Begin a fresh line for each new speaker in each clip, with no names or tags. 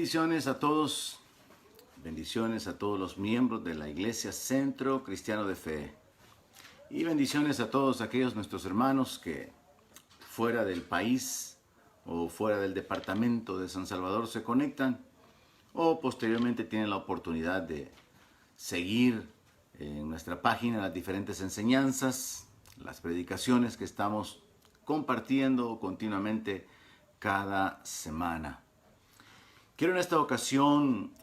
bendiciones a todos los miembros de la Iglesia Centro Cristiano de Fe y bendiciones a todos aquellos nuestros hermanos que fuera del país o fuera del departamento de San Salvador se conectan o posteriormente tienen la oportunidad de seguir en nuestra página las diferentes enseñanzas, las predicaciones que estamos compartiendo continuamente cada semana. Quiero en esta ocasión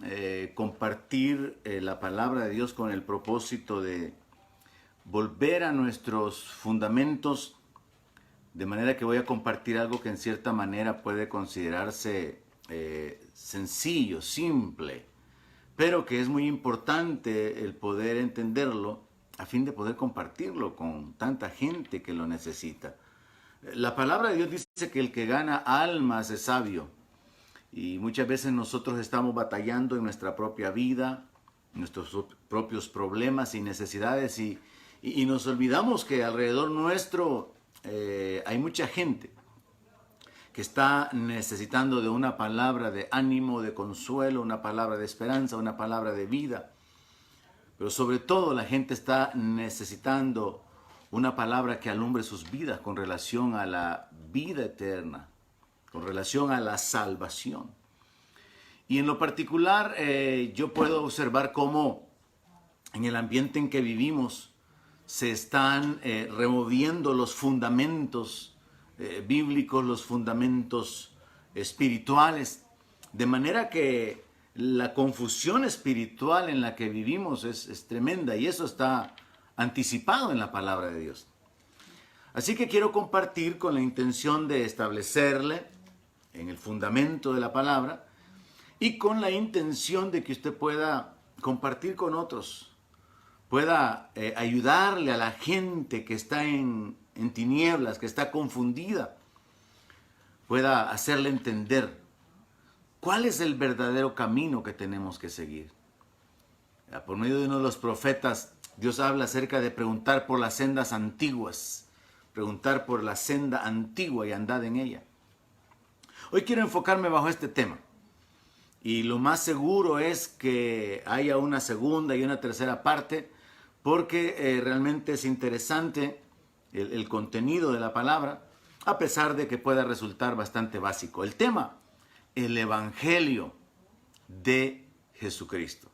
compartir la palabra de Dios con el propósito de volver a nuestros fundamentos, de manera que voy a compartir algo que en cierta manera puede considerarse sencillo, simple, pero que es muy importante el poder entenderlo a fin de poder compartirlo con tanta gente que lo necesita. La palabra de Dios dice que el que gana almas es sabio. Y muchas veces nosotros estamos batallando en nuestra propia vida, nuestros propios problemas y necesidades y nos olvidamos que alrededor nuestro hay mucha gente que está necesitando de una palabra de ánimo, de consuelo, una palabra de esperanza, una palabra de vida. Pero sobre todo la gente está necesitando una palabra que alumbre sus vidas con relación a la vida eterna, con relación a la salvación. Y en lo particular yo puedo observar cómo en el ambiente en que vivimos se están removiendo los fundamentos bíblicos, los fundamentos espirituales, de manera que la confusión espiritual en la que vivimos es tremenda y eso está anticipado en la palabra de Dios. Así que quiero compartir con la intención de establecerle en el fundamento de la palabra y con la intención de que usted pueda compartir con otros, pueda ayudarle a la gente que está en tinieblas, que está confundida, pueda hacerle entender cuál es el verdadero camino que tenemos que seguir. Por medio de uno de los profetas, Dios habla acerca de preguntar por las sendas antiguas, preguntar por la senda antigua y andad en ella. Hoy quiero enfocarme bajo este tema. Y lo más seguro es que haya una segunda y una tercera parte, porque realmente es interesante el contenido de la palabra, a pesar de que pueda resultar bastante básico. El tema, el Evangelio de Jesucristo.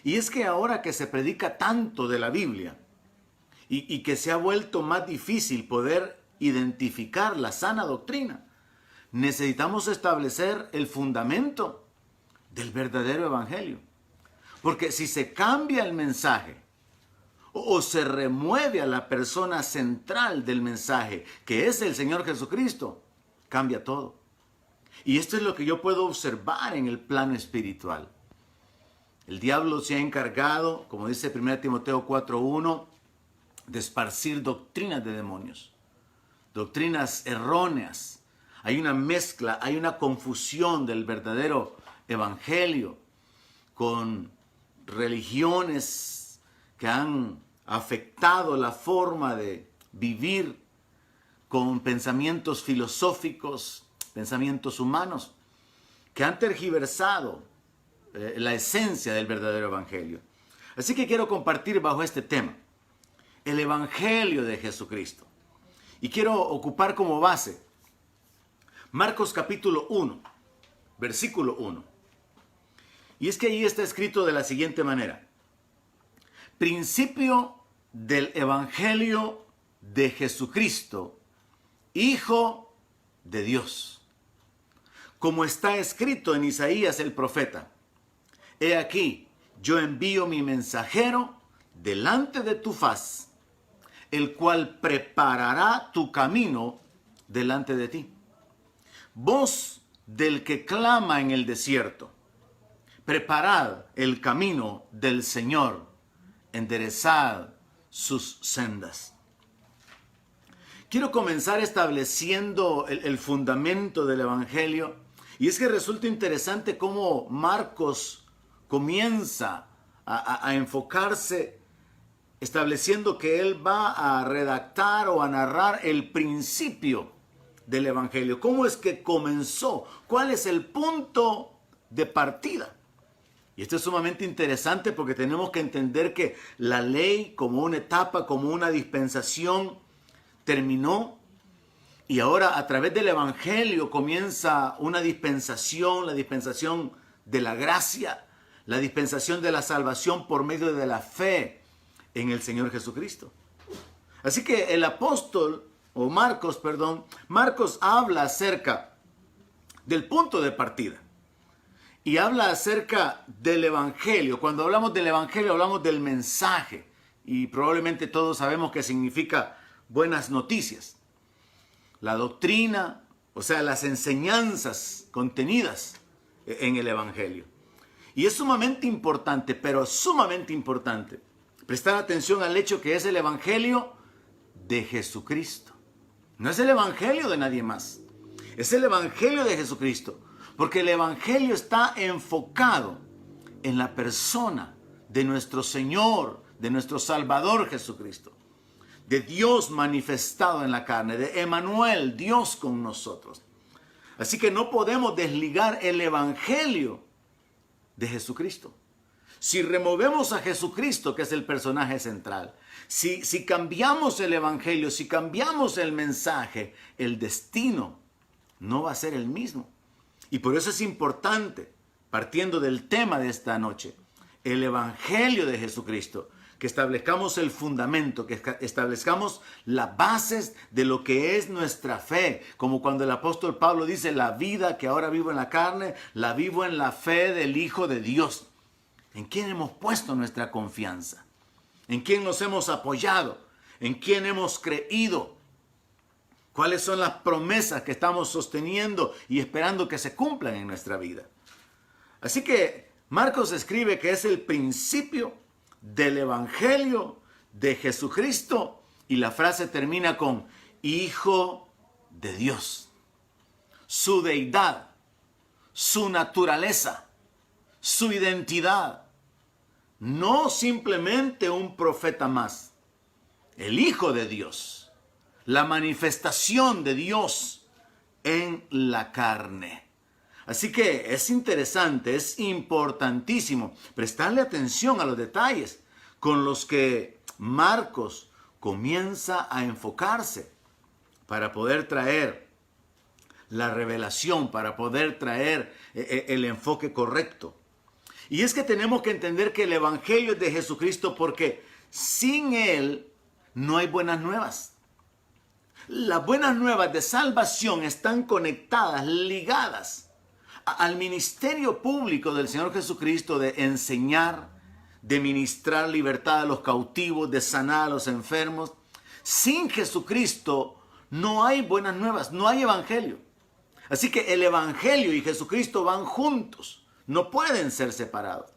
Y es que ahora que se predica tanto de la Biblia y que se ha vuelto más difícil poder identificar la sana doctrina, necesitamos establecer el fundamento del verdadero evangelio. Porque si se cambia el mensaje o se remueve a la persona central del mensaje, que es el Señor Jesucristo, cambia todo. Y esto es lo que yo puedo observar en el plano espiritual. El diablo se ha encargado, como dice 1 Timoteo 4:1, de esparcir doctrinas de demonios, doctrinas erróneas. Hay una mezcla, hay una confusión del verdadero evangelio con religiones que han afectado la forma de vivir, con pensamientos filosóficos, pensamientos humanos, que han tergiversado la esencia del verdadero evangelio. Así que quiero compartir bajo este tema el evangelio de Jesucristo. Y quiero ocupar como base Marcos capítulo 1, versículo 1. Y es que ahí está escrito de la siguiente manera: principio del evangelio de Jesucristo, Hijo de Dios. Como está escrito en Isaías el profeta: he aquí, yo envío mi mensajero delante de tu faz, el cual preparará tu camino delante de ti. Voz del que clama en el desierto: preparad el camino del Señor, enderezad sus sendas. Quiero comenzar estableciendo el fundamento del evangelio, y es que resulta interesante cómo Marcos comienza a enfocarse estableciendo que él va a redactar o a narrar el principio del evangelio. ¿Cómo es que comenzó? ¿Cuál es el punto de partida. Y esto es sumamente interesante porque tenemos que entender que la ley como una etapa, como una dispensación, terminó. Y ahora a través del Evangelio comienza una dispensación, la dispensación de la gracia, la dispensación de la salvación por medio de la fe en el Señor Jesucristo. Así que el apóstol, o Marcos habla acerca del punto de partida. Y habla acerca del Evangelio. Cuando hablamos del Evangelio hablamos del mensaje. Y probablemente todos sabemos que significa buenas noticias. La doctrina, o sea, las enseñanzas contenidas en el Evangelio. Y es sumamente importante, pero sumamente importante, prestar atención al hecho que es el Evangelio de Jesucristo. No es el Evangelio de nadie más. Es el Evangelio de Jesucristo. Porque el Evangelio está enfocado en la persona de nuestro Señor, de nuestro Salvador Jesucristo. De Dios manifestado en la carne, de Emmanuel, Dios con nosotros. Así que no podemos desligar el Evangelio de Jesucristo. Si removemos a Jesucristo, que es el personaje central, si cambiamos el Evangelio, si cambiamos el mensaje, el destino no va a ser el mismo. Y por eso es importante, partiendo del tema de esta noche, el Evangelio de Jesucristo, que establezcamos el fundamento, que establezcamos las bases de lo que es nuestra fe. Como cuando el apóstol Pablo dice, la vida que ahora vivo en la carne, la vivo en la fe del Hijo de Dios. ¿En quién hemos puesto nuestra confianza? ¿En quién nos hemos apoyado? ¿En quién hemos creído? ¿Cuáles son las promesas que estamos sosteniendo y esperando que se cumplan en nuestra vida? Así que Marcos escribe que es el principio del Evangelio de Jesucristo y la frase termina con Hijo de Dios. Su deidad, su naturaleza, su identidad. No simplemente un profeta más. El Hijo de Dios. La manifestación de Dios en la carne. Así que es interesante, es importantísimo prestarle atención a los detalles con los que Marcos comienza a enfocarse para poder traer la revelación, para poder traer el enfoque correcto. Y es que tenemos que entender que el Evangelio es de Jesucristo porque sin Él no hay buenas nuevas. Las buenas nuevas de salvación están conectadas, ligadas al ministerio público del Señor Jesucristo de enseñar, de ministrar libertad a los cautivos, de sanar a los enfermos. Sin Jesucristo no hay buenas nuevas, no hay evangelio. Así que el evangelio y Jesucristo van juntos, no pueden ser separados.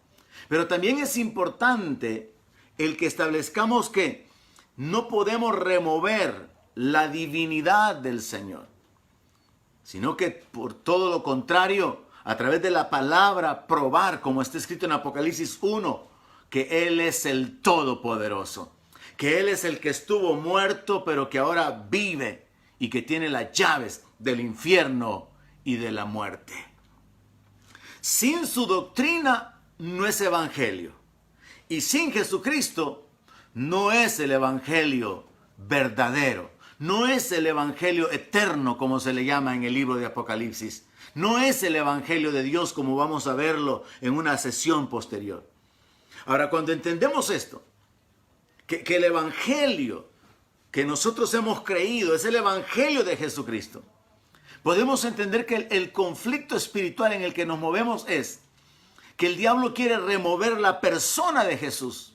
Pero también es importante el que establezcamos que no podemos remover la divinidad del Señor, sino que por todo lo contrario, a través de la palabra probar, como está escrito en Apocalipsis 1, que Él es el Todopoderoso, que Él es el que estuvo muerto pero que ahora vive y que tiene las llaves del infierno y de la muerte. Sin su doctrina no es evangelio, y sin Jesucristo no es el evangelio verdadero. No es el evangelio eterno como se le llama en el libro de Apocalipsis. No es el evangelio de Dios como vamos a verlo en una sesión posterior. Ahora, cuando entendemos esto, que el evangelio que nosotros hemos creído es el evangelio de Jesucristo, podemos entender que el conflicto espiritual en el que nos movemos es que el diablo quiere remover la persona de Jesús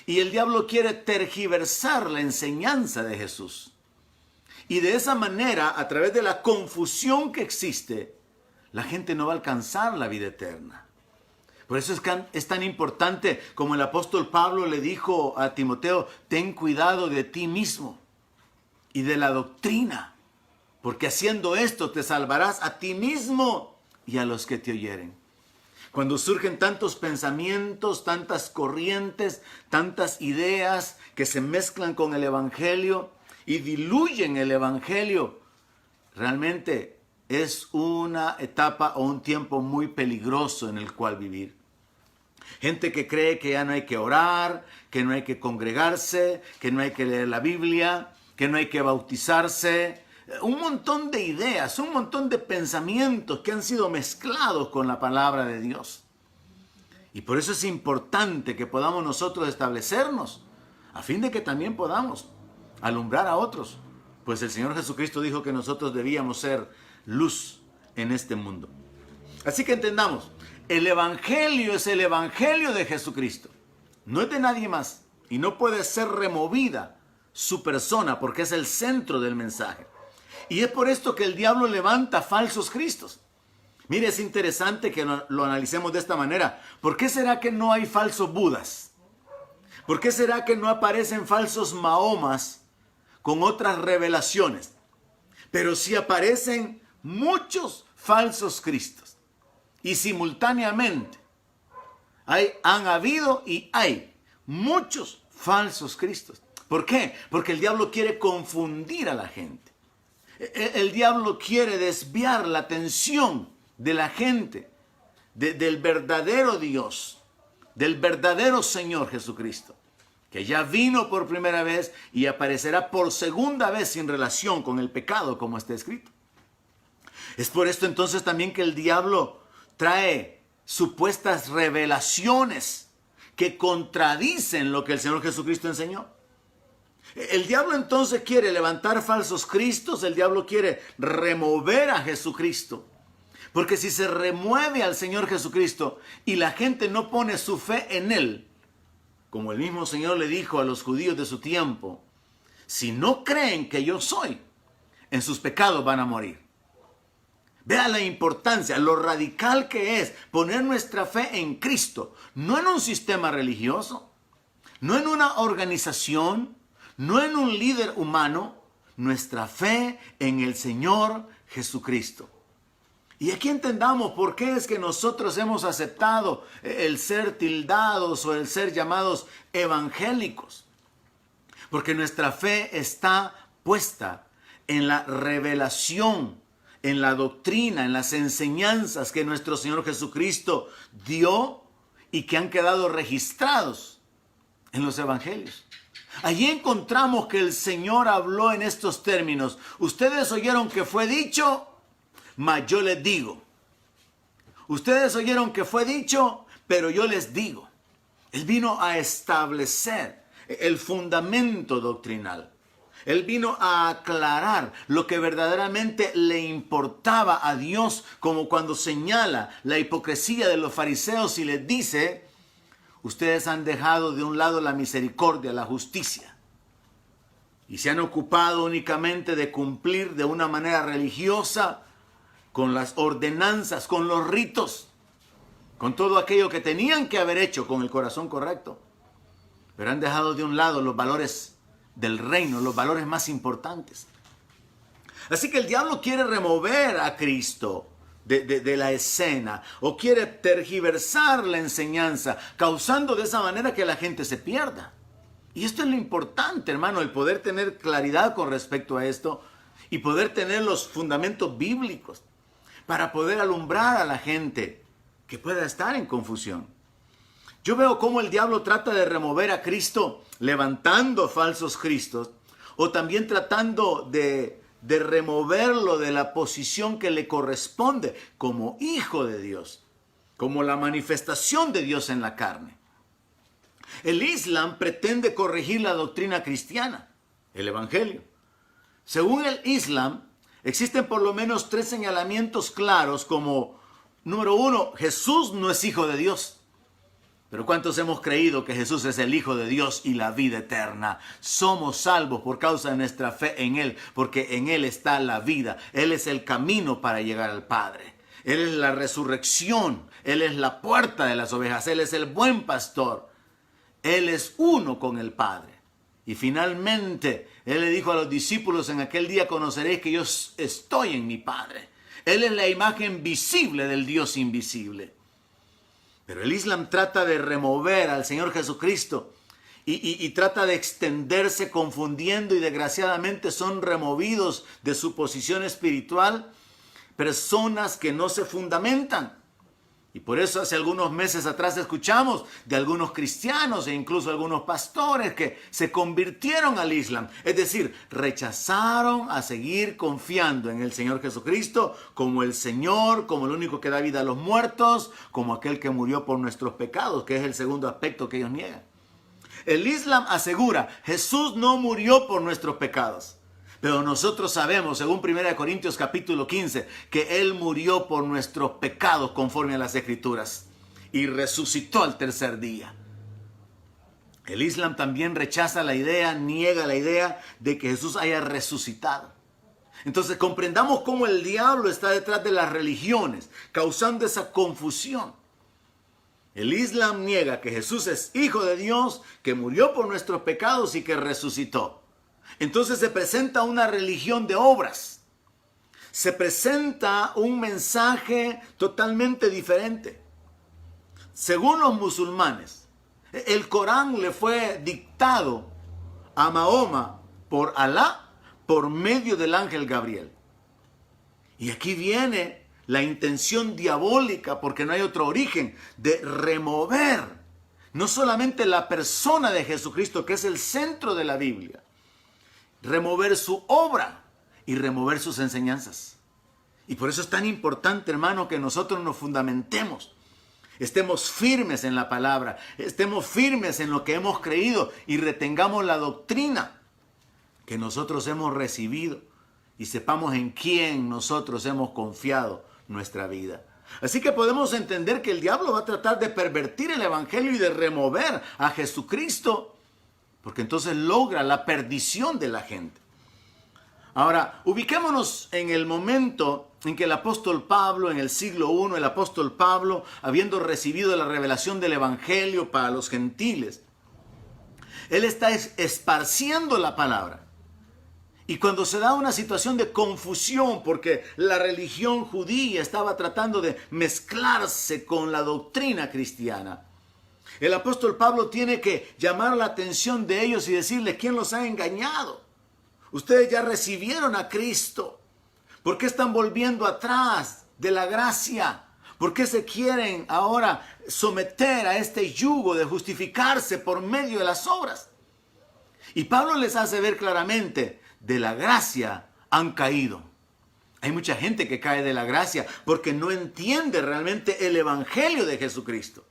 y el diablo quiere tergiversar la enseñanza de Jesús. Y de esa manera, a través de la confusión que existe, la gente no va a alcanzar la vida eterna. Por eso es tan importante, como el apóstol Pablo le dijo a Timoteo, ten cuidado de ti mismo y de la doctrina, porque haciendo esto te salvarás a ti mismo y a los que te oyeren. Cuando surgen tantos pensamientos, tantas corrientes, tantas ideas que se mezclan con el evangelio y diluyen el evangelio, realmente es una etapa o un tiempo muy peligroso en el cual vivir. Gente que cree que ya no hay que orar, que no hay que congregarse, que no hay que leer la Biblia, que no hay que bautizarse. Un montón de ideas, un montón de pensamientos que han sido mezclados con la palabra de Dios. Y por eso es importante que podamos nosotros establecernos, a fin de que también podamos alumbrar a otros. Pues el Señor Jesucristo dijo que nosotros debíamos ser luz en este mundo. Así que entendamos, el Evangelio es el Evangelio de Jesucristo. No es de nadie más y no puede ser removida su persona porque es el centro del mensaje. Y es por esto que el diablo levanta falsos cristos. Mire, es interesante que lo analicemos de esta manera. ¿Por qué será que no hay falsos budas? ¿Por qué será que no aparecen falsos mahomas con otras revelaciones? Pero sí aparecen muchos falsos cristos. Y simultáneamente han habido y hay muchos falsos cristos. ¿Por qué? Porque el diablo quiere confundir a la gente. El diablo quiere desviar la atención de la gente del verdadero Dios, del verdadero Señor Jesucristo, que ya vino por primera vez y aparecerá por segunda vez sin relación con el pecado, como está escrito. Es por esto entonces también que el diablo trae supuestas revelaciones que contradicen lo que el Señor Jesucristo enseñó. El diablo entonces quiere levantar falsos cristos, el diablo quiere remover a Jesucristo. Porque si se remueve al Señor Jesucristo y la gente no pone su fe en Él, como el mismo Señor le dijo a los judíos de su tiempo, si no creen que yo soy, en sus pecados van a morir. Vea la importancia, lo radical que es poner nuestra fe en Cristo, no en un sistema religioso, no en una organización, no en un líder humano, nuestra fe en el Señor Jesucristo. Y aquí entendamos por qué es que nosotros hemos aceptado el ser tildados o el ser llamados evangélicos. Porque nuestra fe está puesta en la revelación, en la doctrina, en las enseñanzas que nuestro Señor Jesucristo dio y que han quedado registrados en los evangelios. Allí encontramos que el Señor habló en estos términos. Ustedes oyeron que fue dicho, mas yo les digo. Ustedes oyeron que fue dicho, pero yo les digo. Él vino a establecer el fundamento doctrinal. Él vino a aclarar lo que verdaderamente le importaba a Dios, como cuando señala la hipocresía de los fariseos y les dice: ustedes han dejado de un lado la misericordia, la justicia, y se han ocupado únicamente de cumplir de una manera religiosa con las ordenanzas, con los ritos, con todo aquello que tenían que haber hecho con el corazón correcto. Pero han dejado de un lado los valores del reino, los valores más importantes. Así que el diablo quiere remover a Cristo de la escena, o quiere tergiversar la enseñanza, causando de esa manera que la gente se pierda. Y esto es lo importante, hermano, el poder tener claridad con respecto a esto y poder tener los fundamentos bíblicos para poder alumbrar a la gente que pueda estar en confusión. Yo veo cómo el diablo trata de remover a Cristo levantando falsos cristos, o también tratando de removerlo de la posición que le corresponde como hijo de Dios, como la manifestación de Dios en la carne. El Islam pretende corregir la doctrina cristiana, el Evangelio. Según el Islam, existen por lo menos 3 señalamientos claros como: número 1, Jesús no es hijo de Dios. Pero ¿cuántos hemos creído que Jesús es el Hijo de Dios y la vida eterna? Somos salvos por causa de nuestra fe en Él, porque en Él está la vida. Él es el camino para llegar al Padre. Él es la resurrección. Él es la puerta de las ovejas. Él es el buen pastor. Él es uno con el Padre. Y finalmente, Él le dijo a los discípulos: en aquel día conoceréis que yo estoy en mi Padre. Él es la imagen visible del Dios invisible. Pero el Islam trata de remover al Señor Jesucristo y trata de extenderse confundiendo, y desgraciadamente son removidos de su posición espiritual personas que no se fundamentan. Y por eso hace algunos meses atrás escuchamos de algunos cristianos e incluso algunos pastores que se convirtieron al Islam. Es decir, rechazaron a seguir confiando en el Señor Jesucristo como el Señor, como el único que da vida a los muertos, como aquel que murió por nuestros pecados, que es el segundo aspecto que ellos niegan. El Islam asegura, Jesús no murió por nuestros pecados. Pero nosotros sabemos, según 1 Corintios capítulo 15, que Él murió por nuestros pecados conforme a las Escrituras y resucitó al tercer día. El Islam también rechaza la idea, niega la idea de que Jesús haya resucitado. Entonces comprendamos cómo el diablo está detrás de las religiones, causando esa confusión. El Islam niega que Jesús es Hijo de Dios, que murió por nuestros pecados y que resucitó. Entonces se presenta una religión de obras. Se presenta un mensaje totalmente diferente. Según los musulmanes, el Corán le fue dictado a Mahoma por Alá por medio del ángel Gabriel. Y aquí viene la intención diabólica, porque no hay otro origen, de remover no solamente la persona de Jesucristo, que es el centro de la Biblia, remover su obra y remover sus enseñanzas. Y por eso es tan importante, hermano, que nosotros nos fundamentemos, estemos firmes en la palabra, estemos firmes en lo que hemos creído y retengamos la doctrina que nosotros hemos recibido y sepamos en quién nosotros hemos confiado nuestra vida. Así que podemos entender que el diablo va a tratar de pervertir el evangelio y de remover a Jesucristo, porque entonces logra la perdición de la gente. Ahora, ubiquémonos en el momento en que el apóstol Pablo, en el siglo I, el apóstol Pablo, habiendo recibido la revelación del evangelio para los gentiles, él está esparciendo la palabra. Y cuando se da una situación de confusión, porque la religión judía estaba tratando de mezclarse con la doctrina cristiana, el apóstol Pablo tiene que llamar la atención de ellos y decirles quién los ha engañado. Ustedes ya recibieron a Cristo. ¿Por qué están volviendo atrás de la gracia? ¿Por qué se quieren ahora someter a este yugo de justificarse por medio de las obras? Y Pablo les hace ver claramente, de la gracia han caído. Hay mucha gente que cae de la gracia porque no entiende realmente el evangelio de Jesucristo.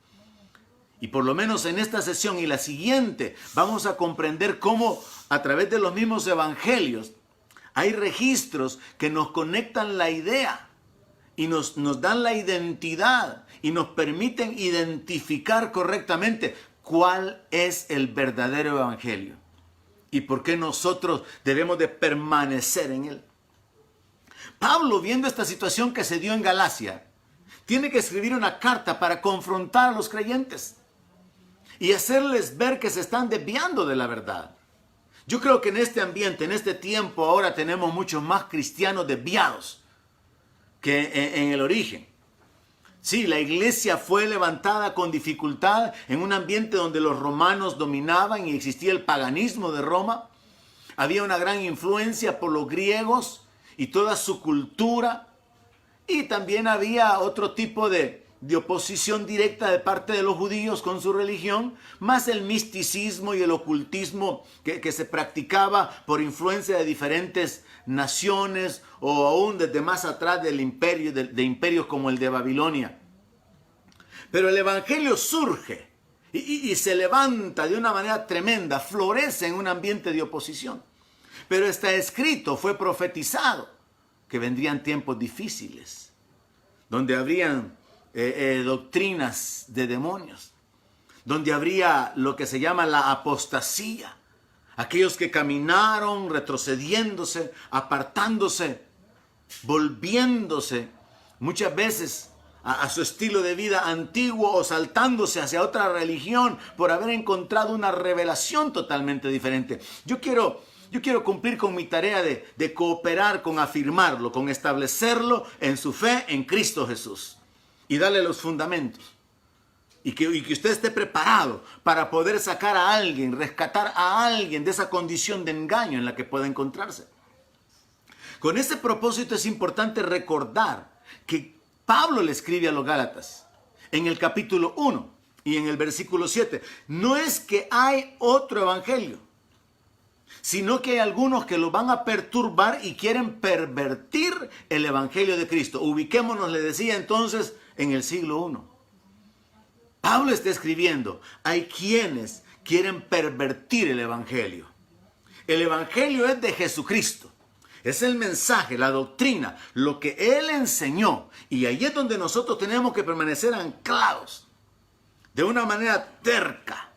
Y por lo menos en esta sesión y la siguiente vamos a comprender cómo a través de los mismos evangelios hay registros que nos conectan la idea y nos dan la identidad y nos permiten identificar correctamente cuál es el verdadero evangelio y por qué nosotros debemos de permanecer en él. Pablo, viendo esta situación que se dio en Galacia, tiene que escribir una carta para confrontar a los creyentes y hacerles ver que se están desviando de la verdad. Yo creo que en este ambiente, en este tiempo, ahora tenemos muchos más cristianos desviados que en el origen. Sí, la iglesia fue levantada con dificultad en un ambiente donde los romanos dominaban y existía el paganismo de Roma. Había una gran influencia por los griegos y toda su cultura. Y también había otro tipo de oposición directa de parte de los judíos con su religión, más el misticismo y el ocultismo que se practicaba por influencia de diferentes naciones o aún desde más atrás del imperio, de imperios como el de Babilonia. Pero el evangelio surge y se levanta de una manera tremenda, florece en un ambiente de oposición. Pero está escrito, fue profetizado, que vendrían tiempos difíciles, donde habrían doctrinas de demonios, donde habría lo que se llama la apostasía, aquellos que caminaron retrocediéndose, apartándose, volviéndose muchas veces a su estilo de vida antiguo o saltándose hacia otra religión por haber encontrado una revelación totalmente diferente. Yo quiero cumplir con mi tarea de cooperar con afirmarlo, con establecerlo en su fe en Cristo Jesús y darle los fundamentos. Y que usted esté preparado para poder sacar a alguien, rescatar a alguien de esa condición de engaño en la que pueda encontrarse. Con ese propósito es importante recordar que Pablo le escribe a los Gálatas en el capítulo 1 y en el versículo 7. No es que hay otro evangelio, sino que hay algunos que lo van a perturbar y quieren pervertir el evangelio de Cristo. Ubiquémonos, le decía entonces, en el siglo I. Pablo está escribiendo, hay quienes quieren pervertir el evangelio. El evangelio es de Jesucristo. Es el mensaje, la doctrina, lo que Él enseñó. Y ahí es donde nosotros tenemos que permanecer anclados. De una manera terca,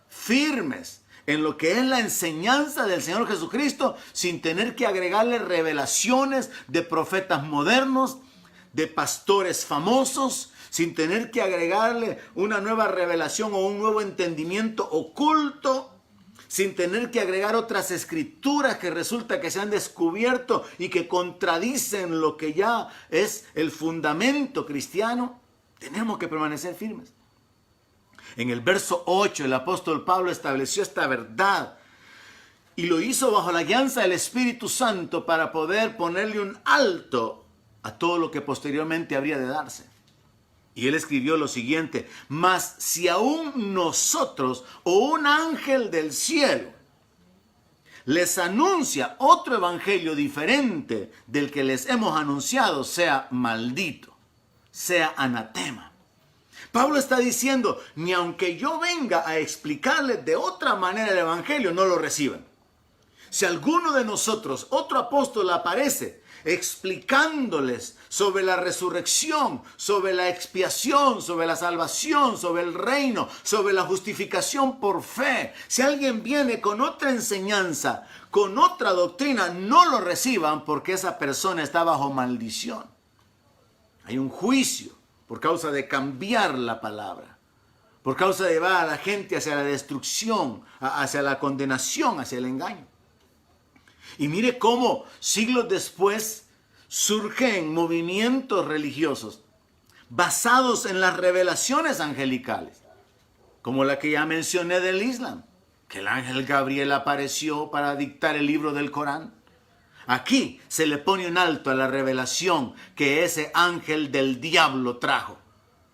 firmes en lo que es la enseñanza del Señor Jesucristo, sin tener que agregarle revelaciones de profetas modernos, de pastores famosos, sin tener que agregarle una nueva revelación o un nuevo entendimiento oculto, sin tener que agregar otras escrituras que resulta que se han descubierto y que contradicen lo que ya es el fundamento cristiano. Tenemos que permanecer firmes. En el verso 8 el apóstol Pablo estableció esta verdad y lo hizo bajo la guianza del Espíritu Santo para poder ponerle un alto a todo lo que posteriormente habría de darse. Y él escribió lo siguiente: mas si aún nosotros o un ángel del cielo les anuncia otro evangelio diferente del que les hemos anunciado, sea maldito, sea anatema. Pablo está diciendo, ni aunque yo venga a explicarles de otra manera el evangelio, no lo reciban. Si alguno de nosotros, otro apóstol, aparece explicándoles sobre la resurrección, sobre la expiación, sobre la salvación, sobre el reino, sobre la justificación por fe, si alguien viene con otra enseñanza, con otra doctrina, no lo reciban, porque esa persona está bajo maldición. Hay un juicio por causa de cambiar la palabra, por causa de llevar a la gente hacia la destrucción, hacia la condenación, hacia el engaño. Y mire cómo siglos después surgen movimientos religiosos basados en las revelaciones angelicales, como la que ya mencioné del Islam, que el ángel Gabriel apareció para dictar el libro del Corán. Aquí se le pone un alto a la revelación que ese ángel del diablo trajo.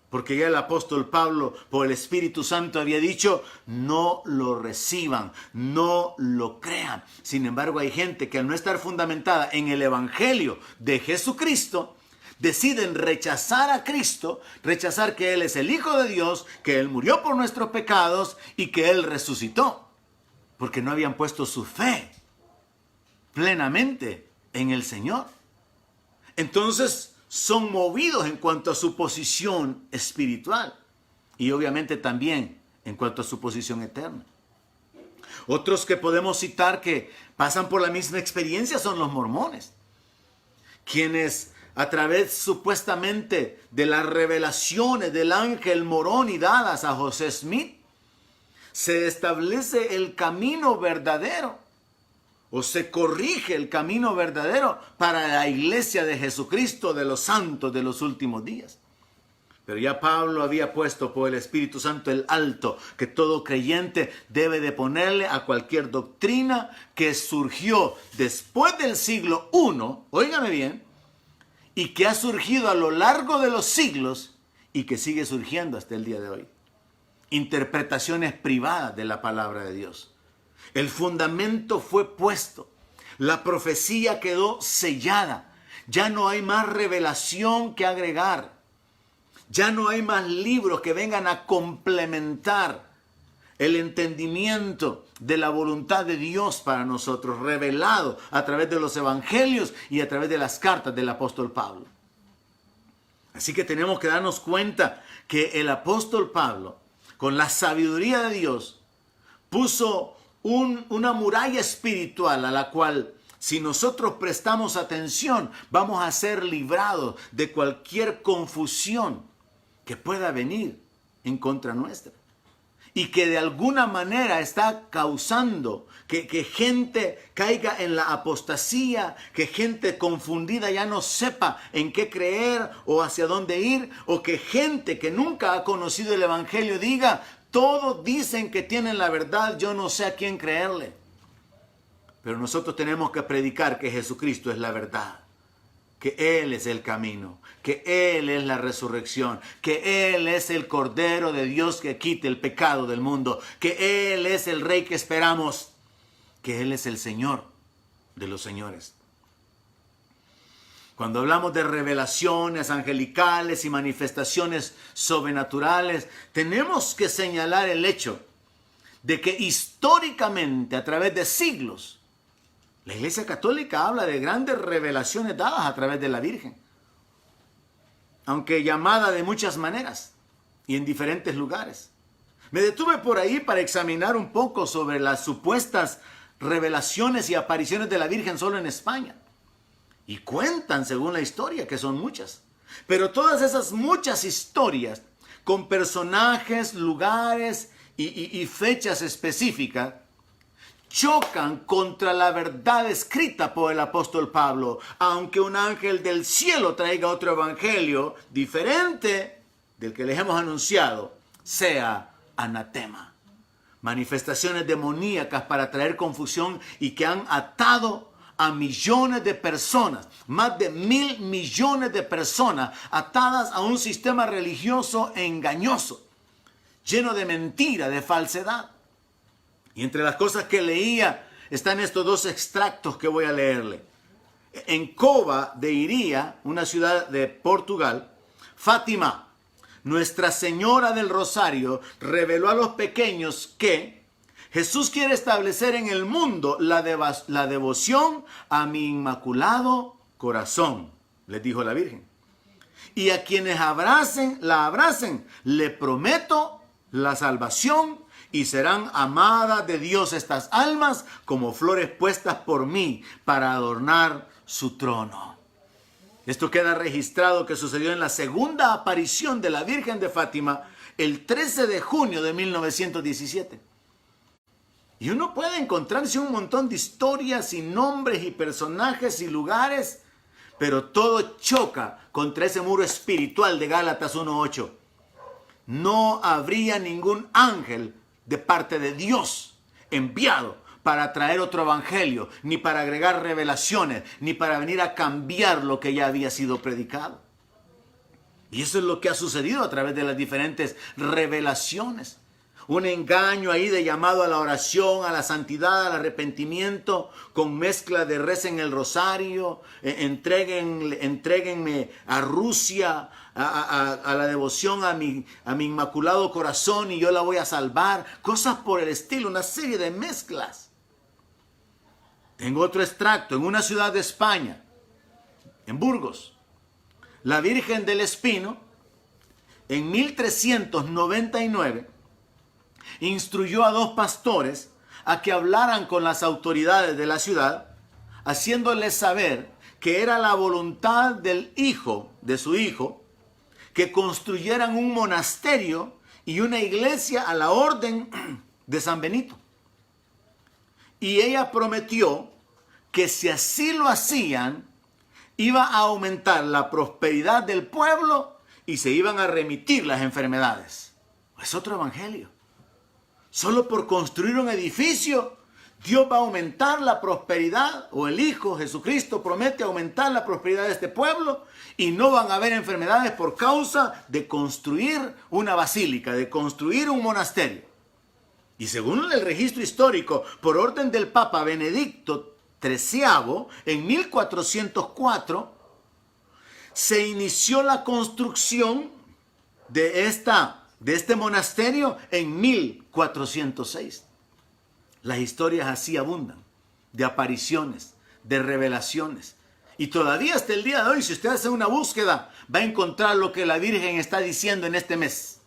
Porque ya el apóstol Pablo, por el Espíritu Santo, había dicho, no lo reciban, no lo crean. Sin embargo, hay gente que al no estar fundamentada en el Evangelio de Jesucristo, deciden rechazar a Cristo, rechazar que Él es el Hijo de Dios, que Él murió por nuestros pecados y que Él resucitó. Porque no habían puesto su fe plenamente en el Señor. Entonces son movidos en cuanto a su posición espiritual y obviamente también en cuanto a su posición eterna. Otros que podemos citar que pasan por la misma experiencia son los mormones, quienes a través supuestamente de las revelaciones del ángel Moroni dadas a José Smith, se establece el camino verdadero o se corrige el camino verdadero para la iglesia de Jesucristo de los santos de los últimos días. Pero ya Pablo había puesto por el Espíritu Santo el alto que todo creyente debe de ponerle a cualquier doctrina que surgió después del siglo I, óigame bien, y que ha surgido a lo largo de los siglos y que sigue surgiendo hasta el día de hoy. Interpretaciones privadas de la palabra de Dios. El fundamento fue puesto. La profecía quedó sellada. Ya no hay más revelación que agregar. Ya no hay más libros que vengan a complementar el entendimiento de la voluntad de Dios para nosotros, revelado a través de los evangelios y a través de las cartas del apóstol Pablo. Así que tenemos que darnos cuenta que el apóstol Pablo, con la sabiduría de Dios, puso una muralla espiritual a la cual, si nosotros prestamos atención, vamos a ser librados de cualquier confusión que pueda venir en contra nuestra. Y que de alguna manera está causando que gente caiga en la apostasía, que gente confundida ya no sepa en qué creer o hacia dónde ir, o que gente que nunca ha conocido el Evangelio diga, todos dicen que tienen la verdad, yo no sé a quién creerle. Pero nosotros tenemos que predicar que Jesucristo es la verdad, que Él es el camino, que Él es la resurrección, que Él es el Cordero de Dios que quite el pecado del mundo, que Él es el Rey que esperamos, que Él es el Señor de los señores. Cuando hablamos de revelaciones angelicales y manifestaciones sobrenaturales, tenemos que señalar el hecho de que históricamente, a través de siglos, la Iglesia Católica habla de grandes revelaciones dadas a través de la Virgen, aunque llamada de muchas maneras y en diferentes lugares. Me detuve por ahí para examinar un poco sobre las supuestas revelaciones y apariciones de la Virgen solo en España. Y cuentan, según la historia, que son muchas. Pero todas esas muchas historias, con personajes, lugares y fechas específicas, chocan contra la verdad escrita por el apóstol Pablo. Aunque un ángel del cielo traiga otro evangelio diferente del que les hemos anunciado, sea anatema. Manifestaciones demoníacas para traer confusión y que han atado a millones de personas, más de 1.000 millones de personas atadas a un sistema religioso engañoso, lleno de mentira, de falsedad. Y entre las cosas que leía están estos dos extractos que voy a leerle. En Cova de Iria, una ciudad de Portugal, Fátima, Nuestra Señora del Rosario, reveló a los pequeños que Jesús quiere establecer en el mundo la devoción a mi inmaculado corazón, les dijo la Virgen. Y a quienes la abracen, le prometo la salvación y serán amadas de Dios estas almas como flores puestas por mí para adornar su trono. Esto queda registrado que sucedió en la segunda aparición de la Virgen de Fátima el 13 de junio de 1917. Y uno puede encontrarse un montón de historias y nombres y personajes y lugares, pero todo choca contra ese muro espiritual de Gálatas 1:8. No habría ningún ángel de parte de Dios enviado para traer otro evangelio, ni para agregar revelaciones, ni para venir a cambiar lo que ya había sido predicado. Y eso es lo que ha sucedido a través de las diferentes revelaciones. Un engaño ahí de llamado a la oración, a la santidad, al arrepentimiento, con mezcla de recen el rosario, entréguenme a Rusia, a la devoción a mi inmaculado corazón y yo la voy a salvar. Cosas por el estilo, una serie de mezclas. Tengo otro extracto en una ciudad de España, en Burgos. La Virgen del Espino, en 1399, instruyó a 2 pastores a que hablaran con las autoridades de la ciudad, haciéndoles saber que era la voluntad del hijo, de su hijo, que construyeran un monasterio y una iglesia a la orden de San Benito. Y ella prometió que si así lo hacían, iba a aumentar la prosperidad del pueblo y se iban a remitir las enfermedades. Es otro evangelio. Solo por construir un edificio, Dios va a aumentar la prosperidad, o el Hijo Jesucristo promete aumentar la prosperidad de este pueblo y no van a haber enfermedades por causa de construir una basílica, de construir un monasterio. Y según el registro histórico, por orden del Papa Benedicto XIII, en 1404, se inició la construcción de este monasterio en 1406. Las historias así abundan, de apariciones, de revelaciones. Y todavía hasta el día de hoy, si usted hace una búsqueda, va a encontrar lo que la Virgen está diciendo en este mes.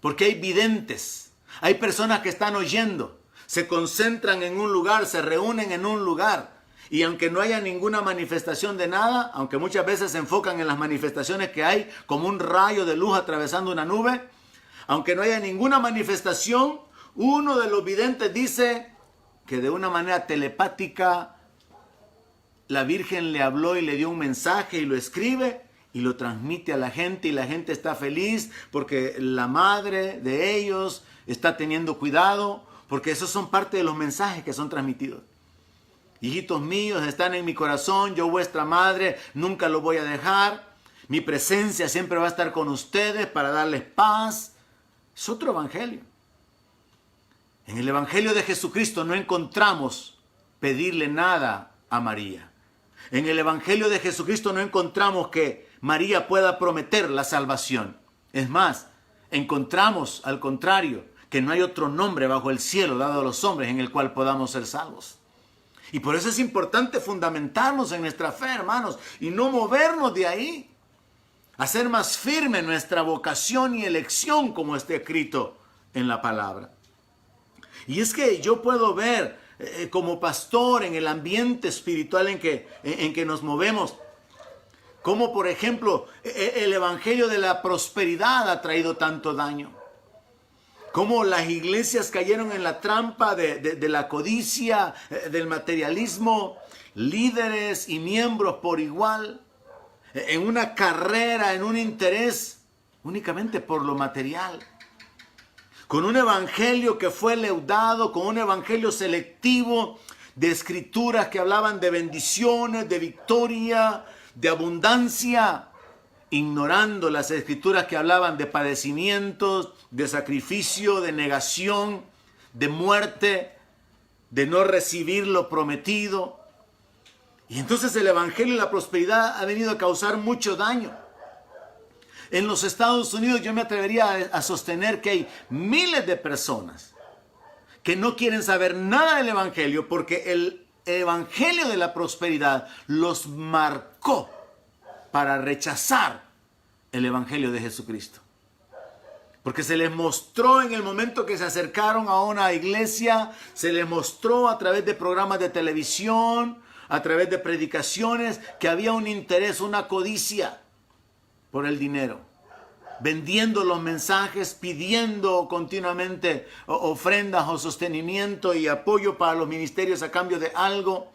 Porque hay videntes, hay personas que están oyendo, se concentran en un lugar, se reúnen en un lugar. Y aunque no haya ninguna manifestación de nada, aunque muchas veces se enfocan en las manifestaciones que hay, como un rayo de luz atravesando una nube, aunque no haya ninguna manifestación, uno de los videntes dice que de una manera telepática la Virgen le habló y le dio un mensaje y lo escribe y lo transmite a la gente y la gente está feliz porque la madre de ellos está teniendo cuidado, porque esos son parte de los mensajes que son transmitidos. Hijitos míos están en mi corazón, yo vuestra madre nunca los voy a dejar. Mi presencia siempre va a estar con ustedes para darles paz. Es otro evangelio. En el evangelio de Jesucristo no encontramos pedirle nada a María. En el evangelio de Jesucristo no encontramos que María pueda prometer la salvación. Es más, encontramos al contrario que no hay otro nombre bajo el cielo dado a los hombres en el cual podamos ser salvos. Y por eso es importante fundamentarnos en nuestra fe, hermanos, y no movernos de ahí. Hacer más firme nuestra vocación y elección como está escrito en la palabra. Y es que yo puedo ver como pastor en el ambiente espiritual en que nos movemos, como por ejemplo el evangelio de la prosperidad ha traído tanto daño. Cómo las iglesias cayeron en la trampa de la codicia, del materialismo, líderes y miembros por igual, en una carrera, en un interés únicamente por lo material. Con un evangelio que fue leudado, con un evangelio selectivo de escrituras que hablaban de bendiciones, de victoria, de abundancia, ignorando las escrituras que hablaban de padecimientos, de sacrificio, de negación, de muerte, de no recibir lo prometido. Y entonces el evangelio de la prosperidad ha venido a causar mucho daño. En los Estados Unidos yo me atrevería a sostener que hay miles de personas que no quieren saber nada del evangelio porque el evangelio de la prosperidad los marcó para rechazar el evangelio de Jesucristo. Porque se les mostró en el momento que se acercaron a una iglesia, se les mostró a través de programas de televisión, a través de predicaciones, que había un interés, una codicia por el dinero. Vendiendo los mensajes, pidiendo continuamente ofrendas o sostenimiento y apoyo para los ministerios a cambio de algo.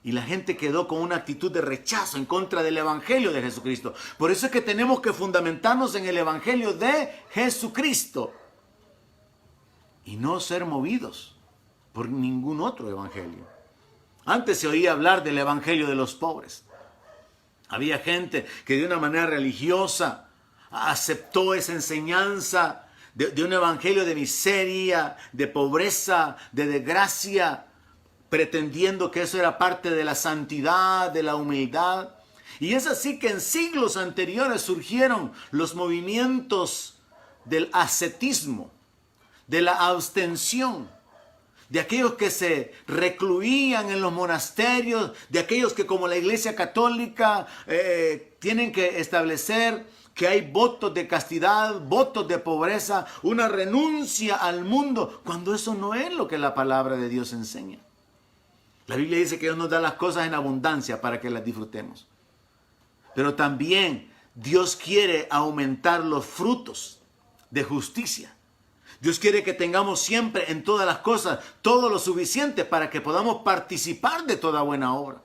Y la gente quedó con una actitud de rechazo en contra del evangelio de Jesucristo. Por eso es que tenemos que fundamentarnos en el evangelio de Jesucristo y no ser movidos por ningún otro evangelio. Antes se oía hablar del evangelio de los pobres. Había gente que de una manera religiosa aceptó esa enseñanza de un evangelio de miseria, de pobreza, de desgracia, pretendiendo que eso era parte de la santidad, de la humildad. Y es así que en siglos anteriores surgieron los movimientos del ascetismo, de la abstención, de aquellos que se recluían en los monasterios, de aquellos que como la Iglesia Católica tienen que establecer que hay votos de castidad, votos de pobreza, una renuncia al mundo, cuando eso no es lo que la palabra de Dios enseña. La Biblia dice que Dios nos da las cosas en abundancia para que las disfrutemos. Pero también Dios quiere aumentar los frutos de justicia. Dios quiere que tengamos siempre en todas las cosas todo lo suficiente para que podamos participar de toda buena obra.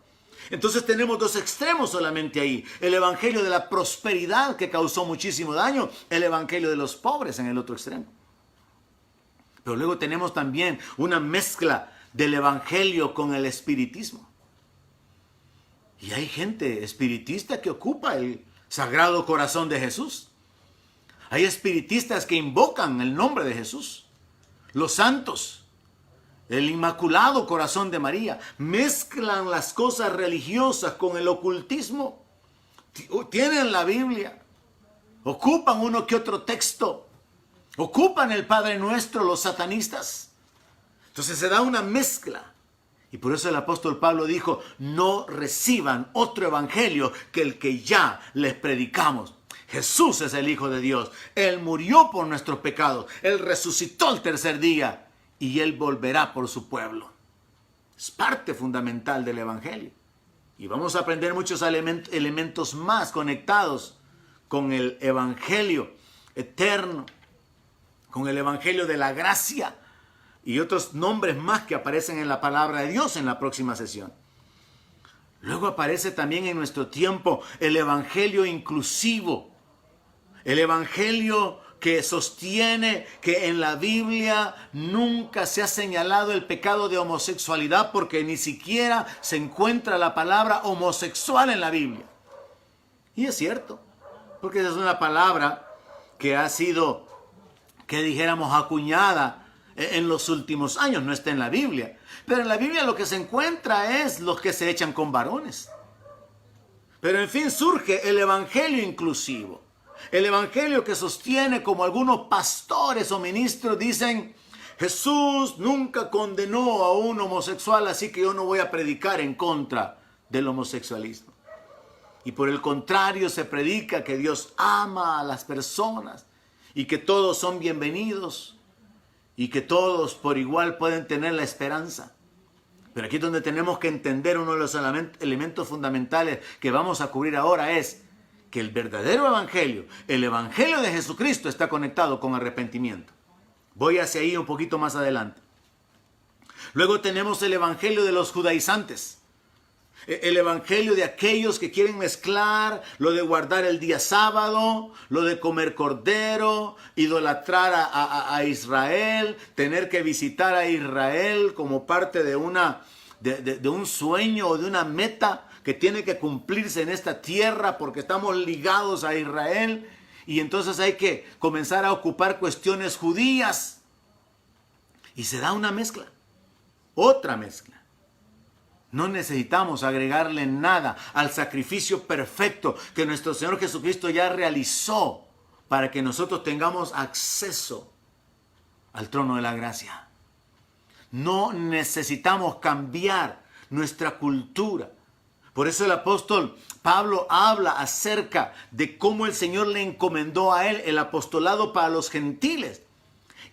Entonces tenemos dos extremos solamente ahí. El evangelio de la prosperidad que causó muchísimo daño, el evangelio de los pobres en el otro extremo. Pero luego tenemos también una mezcla del evangelio con el espiritismo. Y hay gente espiritista que ocupa el sagrado corazón de Jesús. Hay espiritistas que invocan el nombre de Jesús, los santos, el inmaculado corazón de María. Mezclan las cosas religiosas con el ocultismo. Tienen la Biblia, ocupan uno que otro texto, ocupan el Padre Nuestro los satanistas. Entonces se da una mezcla. Y por eso el apóstol Pablo dijo, no reciban otro evangelio que el que ya les predicamos. Jesús es el Hijo de Dios. Él murió por nuestros pecados. Él resucitó el tercer día. Y Él volverá por su pueblo. Es parte fundamental del evangelio. Y vamos a aprender muchos elementos más conectados con el evangelio eterno, con el evangelio de la gracia y otros nombres más que aparecen en la palabra de Dios en la próxima sesión. Luego aparece también en nuestro tiempo el evangelio inclusivo, el evangelio que sostiene que en la Biblia nunca se ha señalado el pecado de homosexualidad porque ni siquiera se encuentra la palabra homosexual en la Biblia. Y es cierto, porque esa es una palabra que ha sido, que dijéramos, acuñada en los últimos años, no está en la Biblia. Pero en la Biblia lo que se encuentra es los que se echan con varones. Pero en fin surge el evangelio inclusivo. El evangelio que sostiene, como algunos pastores o ministros dicen, Jesús nunca condenó a un homosexual, así que yo no voy a predicar en contra del homosexualismo. Y por el contrario se predica que Dios ama a las personas y que todos son bienvenidos y que todos por igual pueden tener la esperanza. Pero aquí es donde tenemos que entender uno de los elementos fundamentales que vamos a cubrir ahora es que el verdadero evangelio, el evangelio de Jesucristo, está conectado con arrepentimiento. Voy hacia ahí un poquito más adelante. Luego tenemos el evangelio de los judaizantes. El evangelio de aquellos que quieren mezclar lo de guardar el día sábado, lo de comer cordero, idolatrar a Israel, tener que visitar a Israel como parte de un sueño o de una meta que tiene que cumplirse en esta tierra porque estamos ligados a Israel. Y entonces hay que comenzar a ocupar cuestiones judías. Y se da una mezcla, otra mezcla. No necesitamos agregarle nada al sacrificio perfecto que nuestro Señor Jesucristo ya realizó para que nosotros tengamos acceso al trono de la gracia. No necesitamos cambiar nuestra cultura. Por eso el apóstol Pablo habla acerca de cómo el Señor le encomendó a él el apostolado para los gentiles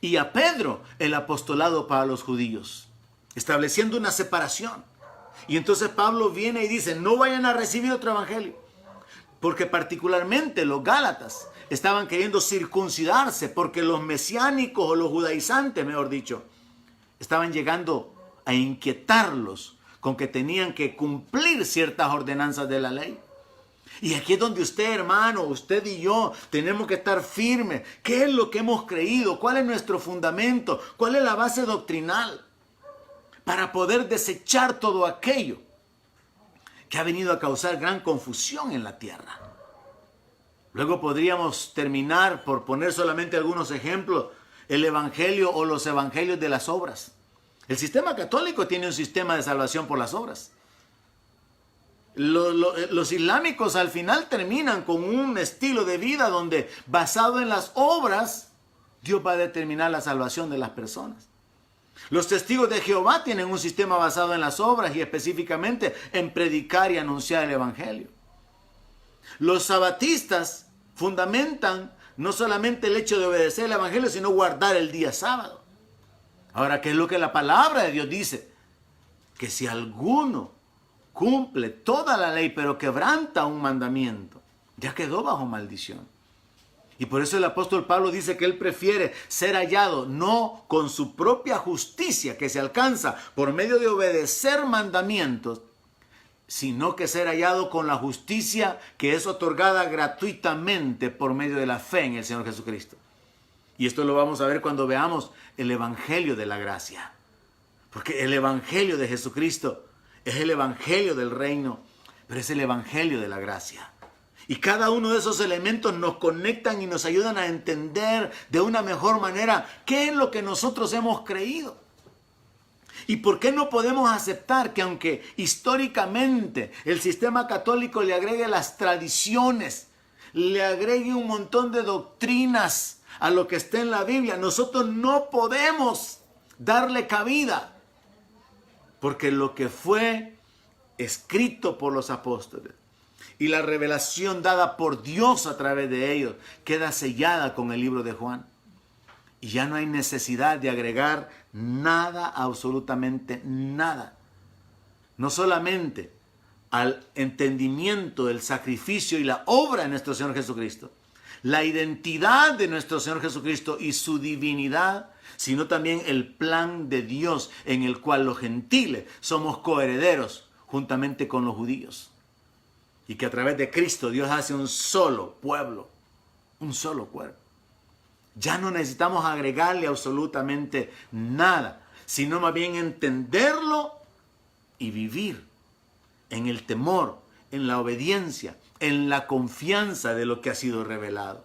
y a Pedro el apostolado para los judíos, estableciendo una separación. Y entonces Pablo viene y dice, no vayan a recibir otro evangelio. Porque particularmente los gálatas estaban queriendo circuncidarse porque los mesiánicos o los judaizantes, mejor dicho, estaban llegando a inquietarlos con que tenían que cumplir ciertas ordenanzas de la ley. Y aquí es donde usted, hermano, usted y yo tenemos que estar firmes. ¿Qué es lo que hemos creído? ¿Cuál es nuestro fundamento? ¿Cuál es la base doctrinal? Para poder desechar todo aquello que ha venido a causar gran confusión en la tierra. Luego podríamos terminar por poner solamente algunos ejemplos, el evangelio o los evangelios de las obras. El sistema católico tiene un sistema de salvación por las obras. Los islámicos al final terminan con un estilo de vida donde, basado en las obras, Dios va a determinar la salvación de las personas. Los testigos de Jehová tienen un sistema basado en las obras y específicamente en predicar y anunciar el evangelio. Los sabatistas fundamentan no solamente el hecho de obedecer el evangelio, sino guardar el día sábado. Ahora, ¿qué es lo que la palabra de Dios dice? Que si alguno cumple toda la ley, pero quebranta un mandamiento, ya quedó bajo maldición. Y por eso el apóstol Pablo dice que él prefiere ser hallado no con su propia justicia que se alcanza por medio de obedecer mandamientos, sino que ser hallado con la justicia que es otorgada gratuitamente por medio de la fe en el Señor Jesucristo. Y esto lo vamos a ver cuando veamos el evangelio de la gracia. Porque el evangelio de Jesucristo es el evangelio del reino, pero es el evangelio de la gracia. Y cada uno de esos elementos nos conectan y nos ayudan a entender de una mejor manera qué es lo que nosotros hemos creído. ¿Y por qué no podemos aceptar que aunque históricamente el sistema católico le agregue las tradiciones, le agregue un montón de doctrinas a lo que está en la Biblia, nosotros no podemos darle cabida? Porque lo que fue escrito por los apóstoles y la revelación dada por Dios a través de ellos queda sellada con el libro de Juan. Y ya no hay necesidad de agregar nada, absolutamente nada. No solamente al entendimiento del sacrificio y la obra de nuestro Señor Jesucristo, la identidad de nuestro Señor Jesucristo y su divinidad, sino también el plan de Dios en el cual los gentiles somos coherederos juntamente con los judíos. Y que a través de Cristo Dios hace un solo pueblo, un solo cuerpo. Ya no necesitamos agregarle absolutamente nada, sino más bien entenderlo y vivir en el temor, en la obediencia, en la confianza de lo que ha sido revelado.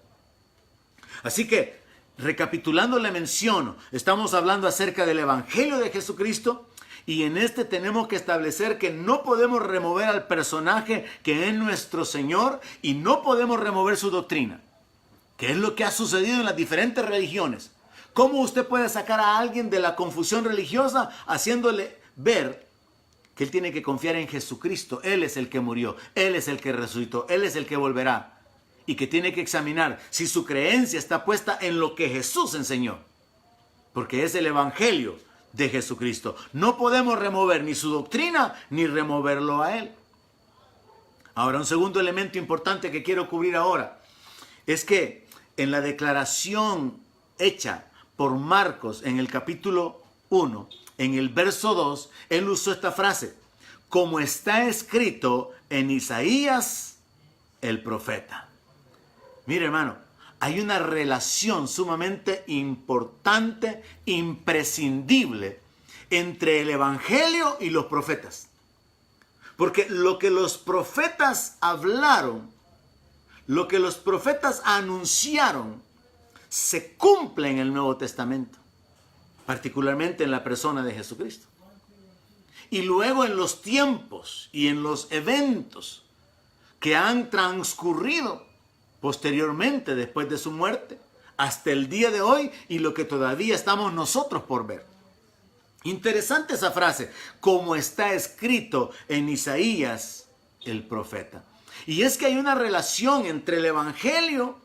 Así que, recapitulando, le menciono, estamos hablando acerca del Evangelio de Jesucristo, y en este tenemos que establecer que no podemos remover al personaje que es nuestro Señor y no podemos remover su doctrina, que es lo que ha sucedido en las diferentes religiones. ¿Cómo usted puede sacar a alguien de la confusión religiosa haciéndole ver que él tiene que confiar en Jesucristo? Él es el que murió, Él es el que resucitó, Él es el que volverá, y que tiene que examinar si su creencia está puesta en lo que Jesús enseñó, porque es el Evangelio de Jesucristo. No podemos remover ni su doctrina ni removerlo a Él. Ahora, un segundo elemento importante que quiero cubrir ahora es que en la declaración hecha por Marcos en el capítulo 1, en el verso 2, él usó esta frase: como está escrito en Isaías el profeta. Mire, hermano, hay una relación sumamente importante, imprescindible, entre el Evangelio y los profetas. Porque lo que los profetas hablaron, lo que los profetas anunciaron, se cumple en el Nuevo Testamento, particularmente en la persona de Jesucristo. Y luego en los tiempos y en los eventos que han transcurrido posteriormente, después de su muerte, hasta el día de hoy, y lo que todavía estamos nosotros por ver. Interesante esa frase, como está escrito en Isaías el profeta. Y es que hay una relación entre el Evangelio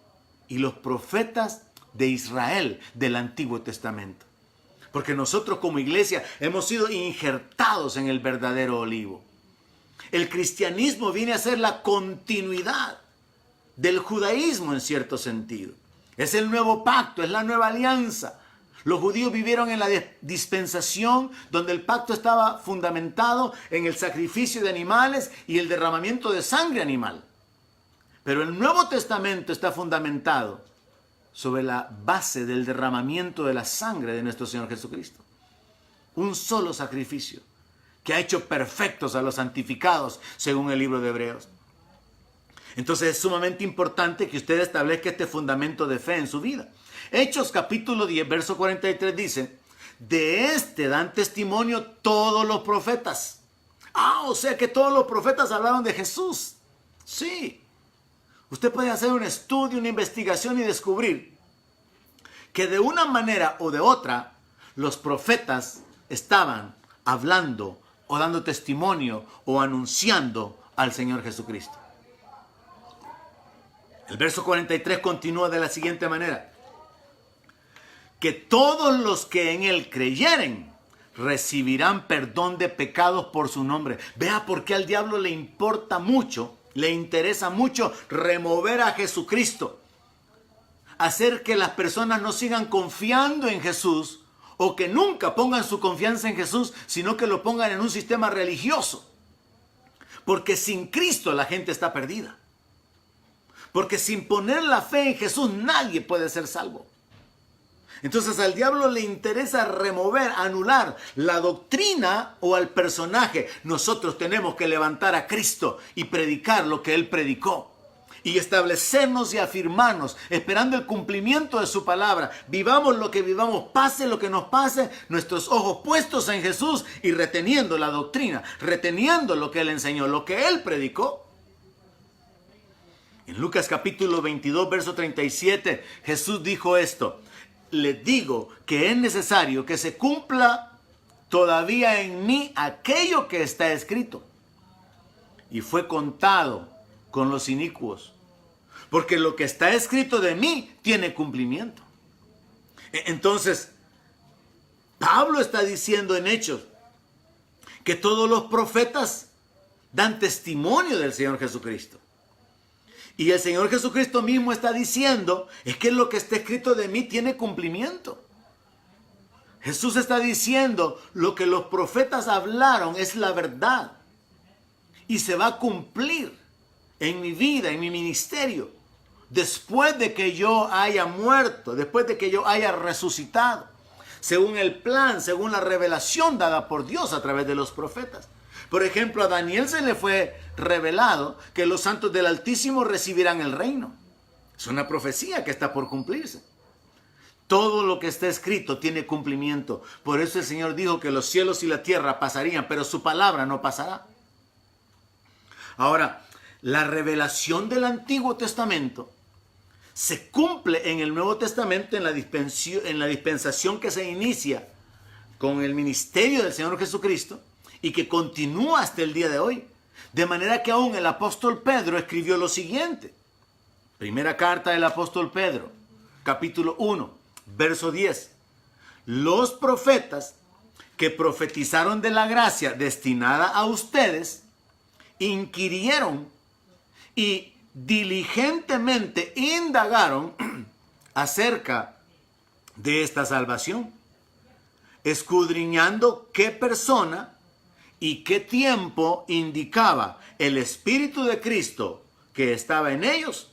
y los profetas de Israel del Antiguo Testamento. Porque nosotros como iglesia hemos sido injertados en el verdadero olivo. El cristianismo viene a ser la continuidad del judaísmo en cierto sentido. Es el nuevo pacto, es la nueva alianza. Los judíos vivieron en la dispensación donde el pacto estaba fundamentado en el sacrificio de animales y el derramamiento de sangre animal. Pero el Nuevo Testamento está fundamentado sobre la base del derramamiento de la sangre de nuestro Señor Jesucristo. Un solo sacrificio que ha hecho perfectos a los santificados, según el libro de Hebreos. Entonces es sumamente importante que usted establezca este fundamento de fe en su vida. Hechos capítulo 10, verso 43 dice: de este dan testimonio todos los profetas. O sea que todos los profetas hablaron de Jesús. Sí. Usted puede hacer un estudio, una investigación y descubrir que de una manera o de otra los profetas estaban hablando o dando testimonio o anunciando al Señor Jesucristo. El verso 43 continúa de la siguiente manera: que todos los que en Él creyeren recibirán perdón de pecados por su nombre. Vea por qué al diablo le importa mucho, le interesa mucho remover a Jesucristo, hacer que las personas no sigan confiando en Jesús, o que nunca pongan su confianza en Jesús, sino que lo pongan en un sistema religioso. Porque sin Cristo la gente está perdida. Porque sin poner la fe en Jesús nadie puede ser salvo. Entonces al diablo le interesa remover, anular la doctrina o al personaje. Nosotros tenemos que levantar a Cristo y predicar lo que Él predicó. Y establecernos y afirmarnos, esperando el cumplimiento de su palabra. Vivamos lo que vivamos, pase lo que nos pase, nuestros ojos puestos en Jesús y reteniendo la doctrina, reteniendo lo que Él enseñó, lo que Él predicó. En Lucas capítulo 22, verso 37, Jesús dijo esto: les digo que es necesario que se cumpla todavía en mí aquello que está escrito. Y fue contado con los inicuos, porque lo que está escrito de mí tiene cumplimiento. Entonces, Pablo está diciendo en Hechos que todos los profetas dan testimonio del Señor Jesucristo. Y el Señor Jesucristo mismo está diciendo, es que lo que está escrito de mí tiene cumplimiento. Jesús está diciendo, lo que los profetas hablaron es la verdad. Y se va a cumplir en mi vida, en mi ministerio. después de que yo haya muerto, después de que yo haya resucitado, según el plan, según la revelación dada por Dios a través de los profetas. Por ejemplo, a Daniel se le fue revelado que los santos del Altísimo recibirán el reino. Es una profecía que está por cumplirse. Todo lo que está escrito tiene cumplimiento. Por eso el Señor dijo que los cielos y la tierra pasarían, pero su palabra no pasará. Ahora, la revelación del Antiguo Testamento se cumple en el Nuevo Testamento en la dispensación que se inicia con el ministerio del Señor Jesucristo y que continúa hasta el día de hoy. De manera que aún el apóstol Pedro escribió lo siguiente. Primera carta del apóstol Pedro, capítulo 1, verso 10. Los profetas que profetizaron de la gracia destinada a ustedes, inquirieron y diligentemente indagaron acerca de esta salvación, escudriñando qué persona y qué tiempo indicaba el Espíritu de Cristo que estaba en ellos,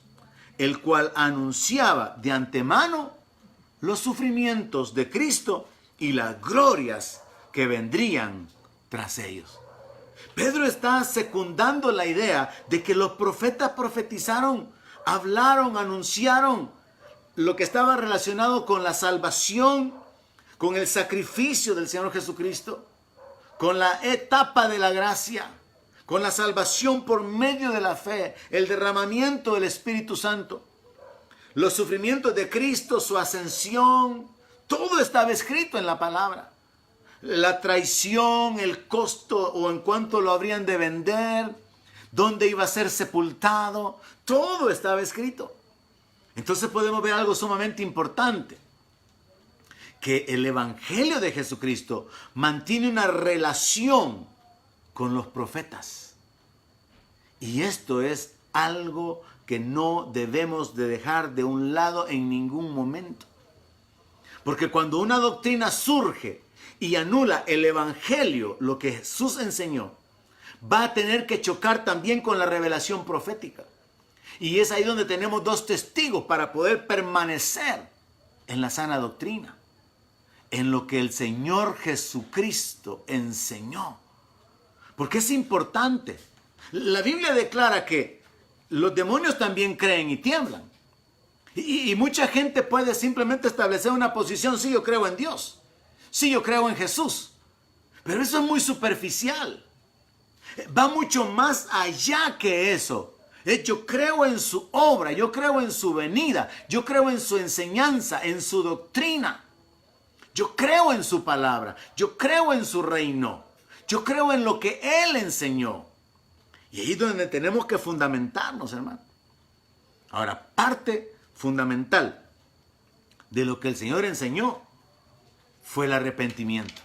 el cual anunciaba de antemano los sufrimientos de Cristo y las glorias que vendrían tras ellos. Pedro está secundando la idea de que los profetas profetizaron, hablaron, anunciaron lo que estaba relacionado con la salvación, con el sacrificio del Señor Jesucristo, con la etapa de la gracia, con la salvación por medio de la fe, el derramamiento del Espíritu Santo, los sufrimientos de Cristo, su ascensión, todo estaba escrito en la palabra. La traición, el costo o en cuánto lo habrían de vender, dónde iba a ser sepultado, todo estaba escrito. Entonces podemos ver algo sumamente importante, que el Evangelio de Jesucristo mantiene una relación con los profetas. Y esto es algo que no debemos de dejar de un lado en ningún momento. Porque cuando una doctrina surge y anula el Evangelio, lo que Jesús enseñó, va a tener que chocar también con la revelación profética. Y es ahí donde tenemos dos testigos para poder permanecer en la sana doctrina, en lo que el Señor Jesucristo enseñó. Porque es importante. La Biblia declara que los demonios también creen y tiemblan. Y mucha gente puede simplemente establecer una posición: sí, yo creo en Dios, sí, yo creo en Jesús. Pero eso es muy superficial. Va mucho más allá que eso. Yo creo en su obra, yo creo en su venida, yo creo en su enseñanza, en su doctrina. Yo creo en su palabra, yo creo en su reino, yo creo en lo que Él enseñó. Y ahí es donde tenemos que fundamentarnos, hermano. Ahora, parte fundamental de lo que el Señor enseñó fue el arrepentimiento.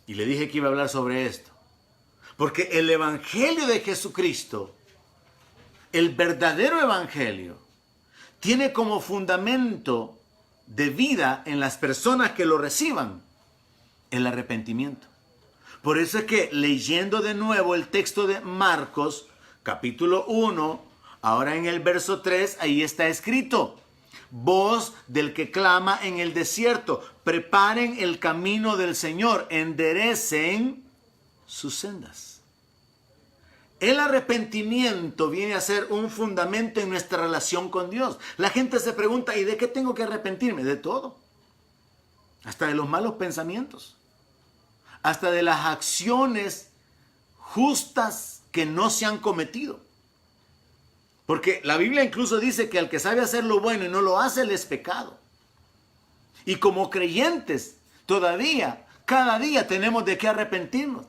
Y le dije que iba a hablar sobre esto. Porque el Evangelio de Jesucristo, el verdadero Evangelio, tiene como fundamento de vida en las personas que lo reciban el arrepentimiento. Por eso es que, leyendo de nuevo el texto de Marcos, capítulo 1, ahora en el verso 3, ahí está escrito: voz del que clama en el desierto, preparen el camino del Señor, enderecen sus sendas. El arrepentimiento viene a ser un fundamento en nuestra relación con Dios. La gente se pregunta: ¿y de qué tengo que arrepentirme? De todo. Hasta de los malos pensamientos. Hasta de las acciones justas que no se han cometido. Porque la Biblia incluso dice que al que sabe hacer lo bueno y no lo hace, le es pecado. Y como creyentes, todavía, cada día tenemos de qué arrepentirnos.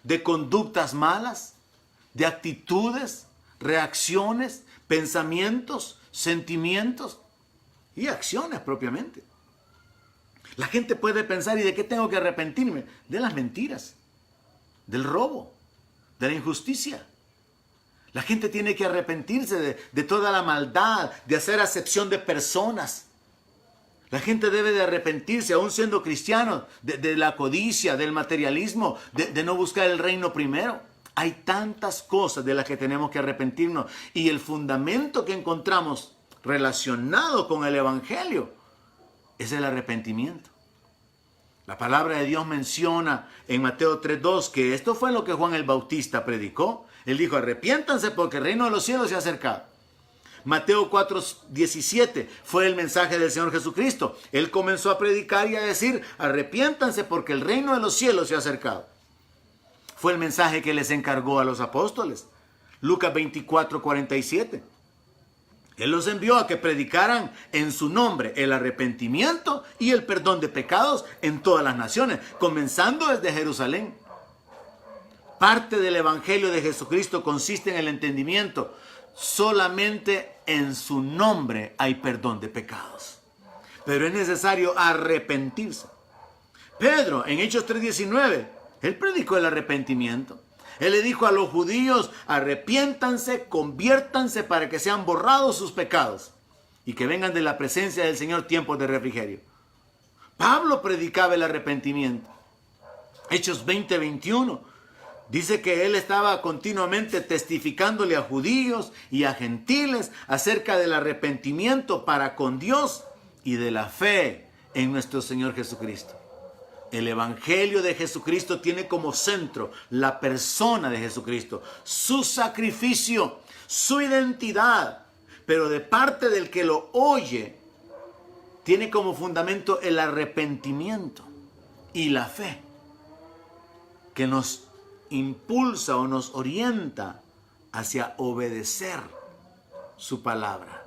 De conductas malas, de actitudes, reacciones, pensamientos, sentimientos y acciones propiamente. La gente puede pensar: ¿y de qué tengo que arrepentirme? De las mentiras, del robo, de la injusticia. La gente tiene que arrepentirse de toda la maldad, de hacer acepción de personas. La gente debe de arrepentirse, aún siendo cristianos, de la codicia, del materialismo, de no buscar el reino primero. Hay tantas cosas de las que tenemos que arrepentirnos y el fundamento que encontramos relacionado con el Evangelio es el arrepentimiento. La palabra de Dios menciona en Mateo 3:2 que esto fue lo que Juan el Bautista predicó. Él dijo, arrepiéntanse porque el reino de los cielos se ha acercado. Mateo 4:17 fue el mensaje del Señor Jesucristo. Él comenzó a predicar y a decir, arrepiéntanse porque el reino de los cielos se ha acercado. Fue el mensaje que les encargó a los apóstoles. Lucas 24:47. Él los envió a que predicaran en su nombre el arrepentimiento y el perdón de pecados en todas las naciones, comenzando desde Jerusalén. Parte del Evangelio de Jesucristo consiste en el entendimiento. Solamente en su nombre hay perdón de pecados. Pero es necesario arrepentirse. Pedro, en Hechos 3:19, él predicó el arrepentimiento. Él le dijo a los judíos, arrepiéntanse, conviértanse para que sean borrados sus pecados y que vengan de la presencia del Señor tiempos de refrigerio. Pablo predicaba el arrepentimiento. Hechos 20:21 dice que él estaba continuamente testificándole a judíos y a gentiles acerca del arrepentimiento para con Dios y de la fe en nuestro Señor Jesucristo. El Evangelio de Jesucristo tiene como centro la persona de Jesucristo, su sacrificio, su identidad, pero de parte del que lo oye, tiene como fundamento el arrepentimiento y la fe, que nos impulsa o nos orienta hacia obedecer su palabra,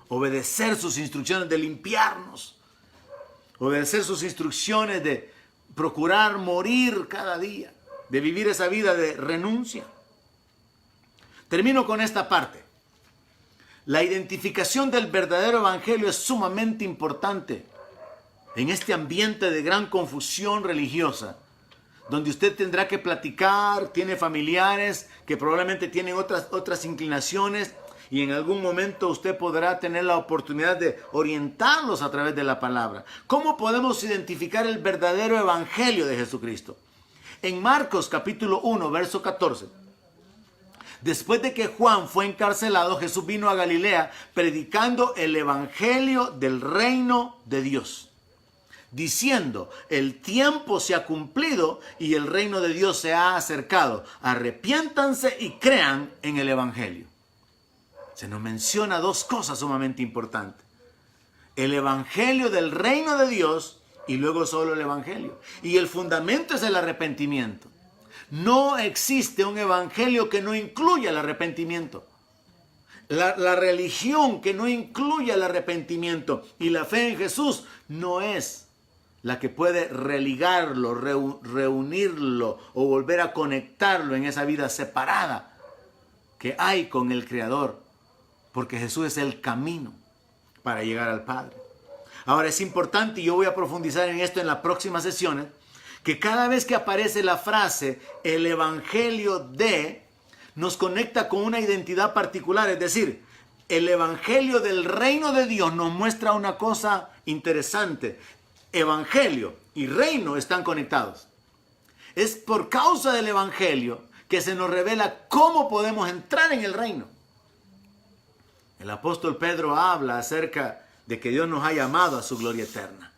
obedecer sus instrucciones de limpiarnos, obedecer sus instrucciones de procurar morir cada día, de vivir esa vida de renuncia. Termino con esta parte. La identificación del verdadero evangelio es sumamente importante en este ambiente de gran confusión religiosa, donde usted tendrá que platicar, tiene familiares que probablemente tienen otras inclinaciones, y en algún momento usted podrá tener la oportunidad de orientarlos a través de la palabra. ¿Cómo podemos identificar el verdadero evangelio de Jesucristo? En Marcos capítulo 1, verso 14. Después de que Juan fue encarcelado, Jesús vino a Galilea predicando el evangelio del reino de Dios, diciendo, el tiempo se ha cumplido y el reino de Dios se ha acercado. Arrepiéntanse y crean en el evangelio. Se nos menciona dos cosas sumamente importantes. El evangelio del reino de Dios y luego solo el evangelio. Y el fundamento es el arrepentimiento. No existe un evangelio que no incluya el arrepentimiento. La religión que no incluya el arrepentimiento y la fe en Jesús no es la que puede religarlo, reunirlo o volver a conectarlo en esa vida separada que hay con el Creador. Porque Jesús es el camino para llegar al Padre. Ahora es importante, y yo voy a profundizar en esto en las próximas sesiones, que cada vez que aparece la frase el evangelio de, nos conecta con una identidad particular. Es decir, el evangelio del reino de Dios nos muestra una cosa interesante. Evangelio y reino están conectados. Es por causa del evangelio que se nos revela cómo podemos entrar en el reino. El apóstol Pedro habla acerca de que Dios nos ha llamado a su gloria eterna.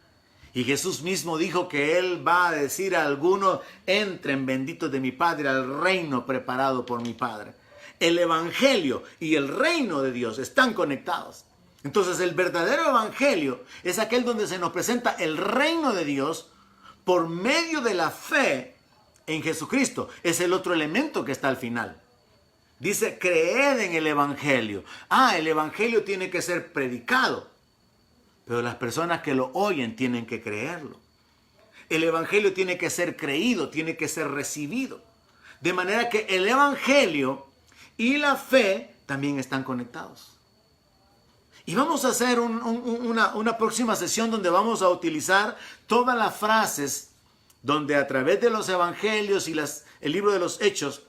Y Jesús mismo dijo que Él va a decir a algunos, entren benditos de mi Padre al reino preparado por mi Padre. El evangelio y el reino de Dios están conectados. Entonces el verdadero evangelio es aquel donde se nos presenta el reino de Dios por medio de la fe en Jesucristo. Es el otro elemento que está al final. Dice, creed en el evangelio. El evangelio tiene que ser predicado, pero las personas que lo oyen tienen que creerlo. El evangelio tiene que ser creído, tiene que ser recibido. De manera que el evangelio y la fe también están conectados. Y vamos a hacer una próxima sesión donde vamos a utilizar todas las frases donde a través de los evangelios y el libro de los Hechos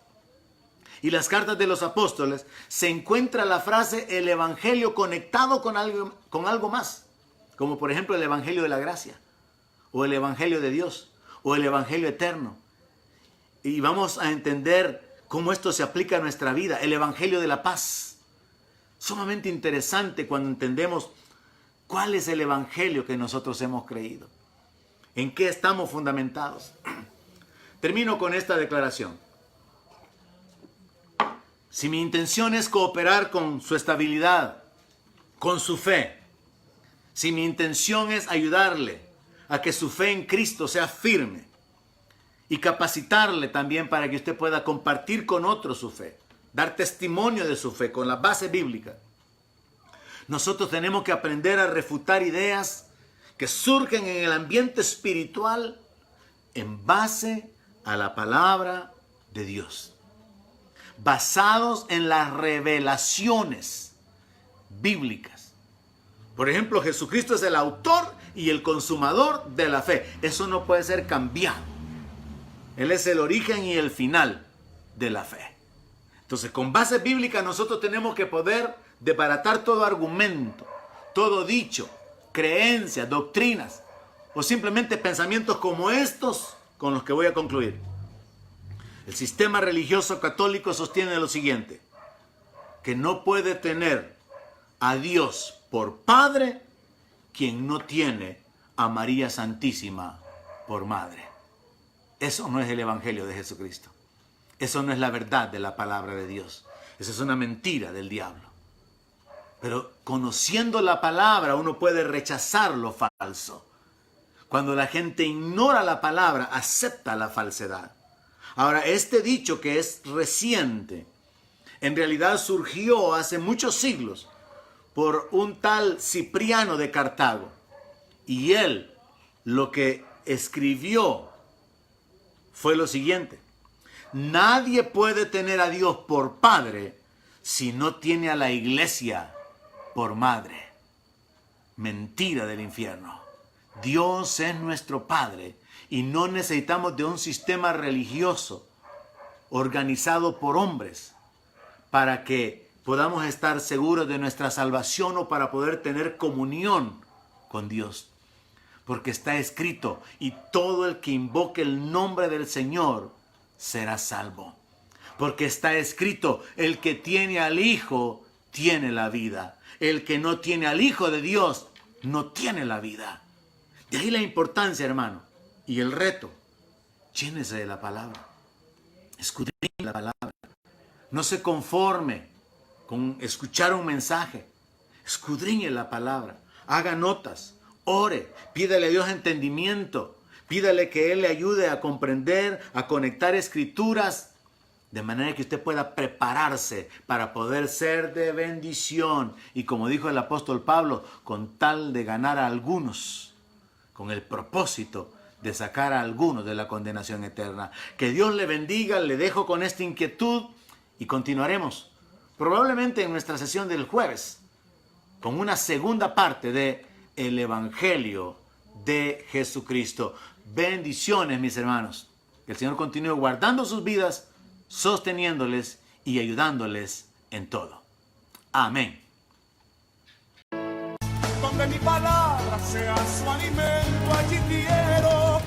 y las cartas de los apóstoles se encuentra la frase el evangelio conectado con algo más. Como por ejemplo el evangelio de la gracia, o el evangelio de Dios, o el evangelio eterno. Y vamos a entender cómo esto se aplica a nuestra vida. El Evangelio de la paz. Sumamente interesante cuando entendemos cuál es el Evangelio que nosotros hemos creído. ¿En qué estamos fundamentados? Termino con esta declaración. Si mi intención es cooperar con su estabilidad, con su fe, si mi intención es ayudarle a que su fe en Cristo sea firme y capacitarle también para que usted pueda compartir con otros su fe, dar testimonio de su fe con la base bíblica, nosotros tenemos que aprender a refutar ideas que surgen en el ambiente espiritual en base a la palabra de Dios, basados en las revelaciones bíblicas. Por ejemplo, Jesucristo es el autor y el consumador de la fe. Eso no puede ser cambiado. Él es el origen y el final de la fe. Entonces, con base bíblica nosotros tenemos que poder desbaratar todo argumento, todo dicho, creencias, doctrinas o simplemente pensamientos como estos con los que voy a concluir. El sistema religioso católico sostiene lo siguiente: que no puede tener a Dios por Padre quien no tiene a María Santísima por Madre. Eso no es el Evangelio de Jesucristo. Eso no es la verdad de la palabra de Dios. Esa es una mentira del diablo. Pero conociendo la palabra uno puede rechazar lo falso. Cuando la gente ignora la palabra, acepta la falsedad. Ahora, este dicho que es reciente, en realidad surgió hace muchos siglos por un tal Cipriano de Cartago. Y él lo que escribió fue lo siguiente: nadie puede tener a Dios por Padre si no tiene a la iglesia por Madre. Mentira del infierno. Dios es nuestro Padre y no necesitamos de un sistema religioso organizado por hombres para que podamos estar seguros de nuestra salvación o para poder tener comunión con Dios. Porque está escrito: y todo el que invoque el nombre del Señor será salvo. Porque está escrito: el que tiene al Hijo tiene la vida. El que no tiene al Hijo de Dios no tiene la vida. De ahí la importancia, hermano, y el reto: llénese de la palabra. Escudriñe la palabra. No se conforme con escuchar un mensaje. Escudriñe la palabra. Haga notas. Ore. Pídale a Dios entendimiento. Pídale que Él le ayude a comprender, a conectar escrituras, de manera que usted pueda prepararse para poder ser de bendición. Y como dijo el apóstol Pablo, con tal de ganar a algunos, con el propósito de sacar a algunos de la condenación eterna. Que Dios le bendiga. Le dejo con esta inquietud y continuaremos probablemente en nuestra sesión del jueves con una segunda parte de el Evangelio de Jesucristo. Bendiciones, mis hermanos. Que el Señor continúe guardando sus vidas, sosteniéndoles y ayudándoles en todo. Amén.
Donde mi palabra sea su alimento, allí quiero